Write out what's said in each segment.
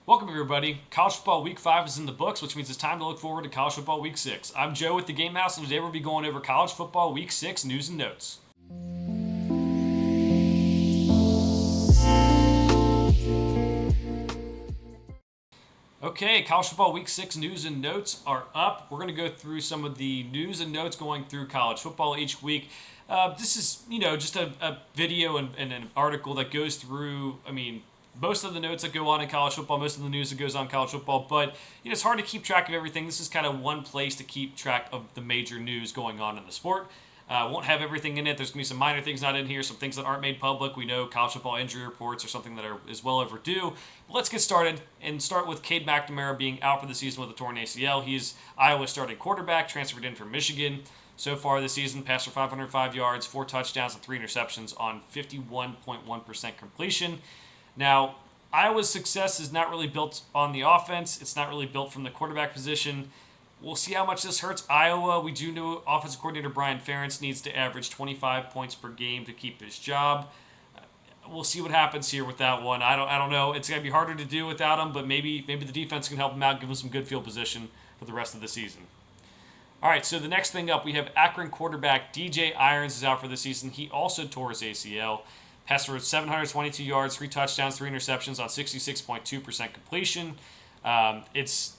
Welcome, everybody. College football week 5 is in the books, which means it's time to look forward to college football week 6. I'm Joe with the Game House, and today we'll be going over college football week 6 news and notes. Okay, college football week 6 news and notes are up. We're going to go through some of the news and notes going through college football each week. This is, just a video and an article that goes through, most of the notes that go on in college football, most of the news that goes on in college football, but it's hard to keep track of everything. This is kind of one place to keep track of the major news going on in the sport. Won't have everything in it. There's going to be some minor things not in here, some things that aren't made public. We know college football injury reports are something that is well overdue. But let's get started and start with Cade McNamara being out for the season with a torn ACL. He's Iowa's starting quarterback, transferred in from Michigan. So far this season, passed for 505 yards, 4 touchdowns, and 3 interceptions on 51.1% completion. Now, Iowa's success is not really built on the offense. It's not really built from the quarterback position. We'll see how much this hurts Iowa. We do know offensive coordinator Brian Ferentz needs to average 25 points per game to keep his job. We'll see what happens here with that one. I don't know. It's going to be harder to do without him, but maybe the defense can help him out, give him some good field position for the rest of the season. All right, so the next thing up, we have Akron quarterback DJ Irons is out for the season. He also tore his ACL. Passed for 722 yards, 3 touchdowns, 3 interceptions on 66.2% completion. It's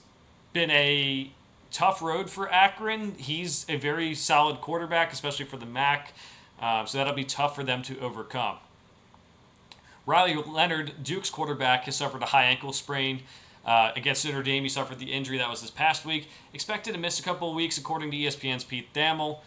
been a tough road for Akron. He's a very solid quarterback, especially for the MAC, so that'll be tough for them to overcome. Riley Leonard, Duke's quarterback, has suffered a high ankle sprain. Against Notre Dame, he suffered the injury that was this past week. Expected to miss a couple of weeks, according to ESPN's Pete Thamel.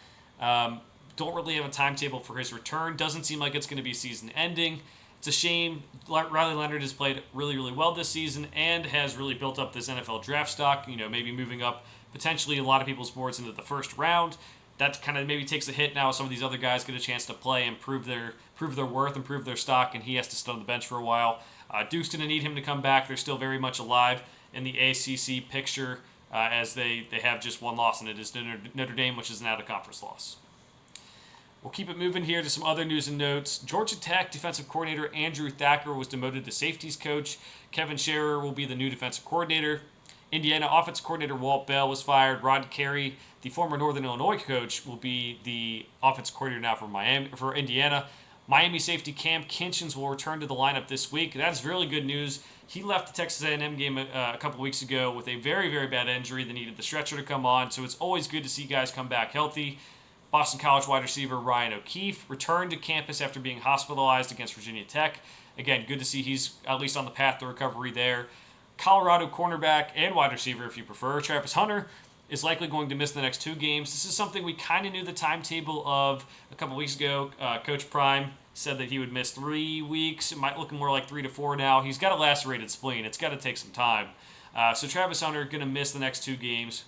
Don't really have a timetable for his return. Doesn't seem like it's going to be season-ending. It's a shame. Riley Leonard has played really, really well this season and has really built up this NFL draft stock, maybe moving up potentially a lot of people's boards into the first round. That kind of maybe takes a hit now. Some of these other guys get a chance to play and prove their worth and prove their stock, and he has to sit on the bench for a while. Duke's going to need him to come back. They're still very much alive in the ACC picture as they have just one loss, and it is Notre Dame, which is an out-of-conference loss. We'll keep it moving here to some other news and notes. Georgia Tech defensive coordinator Andrew Thacker was demoted to safeties coach. Kevin Scherer will be the new defensive coordinator. Indiana offensive coordinator Walt Bell was fired. Rod Carey, the former Northern Illinois coach, will be the offensive coordinator now for Indiana. Miami safety Cam Kinchens will return to the lineup this week. That's really good news. He left the Texas A&M game a couple weeks ago with a very, very bad injury that needed the stretcher to come on, so it's always good to see guys come back healthy. Boston College wide receiver Ryan O'Keefe returned to campus after being hospitalized against Virginia Tech. Again, good to see he's at least on the path to recovery there. Colorado cornerback and wide receiver, if you prefer, Travis Hunter, is likely going to miss the next 2 games. This is something we kind of knew the timetable of a couple weeks ago. Coach Prime said that he would miss 3 weeks. It might look more like 3 to 4 now. He's got a lacerated spleen. It's got to take some time. So Travis Hunter going to miss the next 2 games.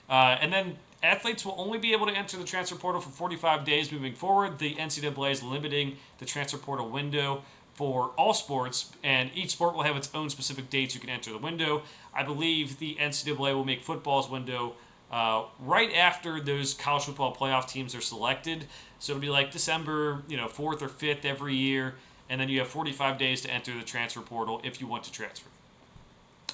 And then athletes will only be able to enter the transfer portal for 45 days moving forward. The NCAA is limiting the transfer portal window for all sports, and each sport will have its own specific dates you can enter the window. I believe the NCAA will make football's window right after those college football playoff teams are selected. So it'll be like December, 4th or 5th every year, and then you have 45 days to enter the transfer portal if you want to transfer.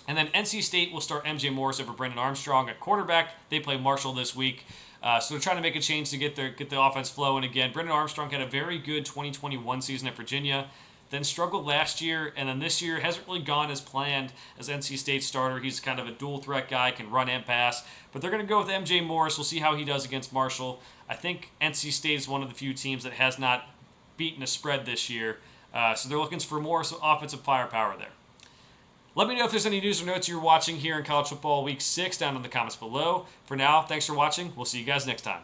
And then NC State will start MJ Morris over Brennan Armstrong at quarterback. They play Marshall this week. So they're trying to make a change to get the offense flowing again. Brennan Armstrong had a very good 2021 season at Virginia, then struggled last year, and then this year hasn't really gone as planned as NC State starter. He's kind of a dual threat guy, can run and pass. But they're going to go with MJ Morris. We'll see how he does against Marshall. I think NC State is one of the few teams that has not beaten a spread this year. So they're looking for more offensive firepower there. Let me know if there's any news or notes you're watching here in College Football Week 6 down in the comments below. For now, thanks for watching. We'll see you guys next time.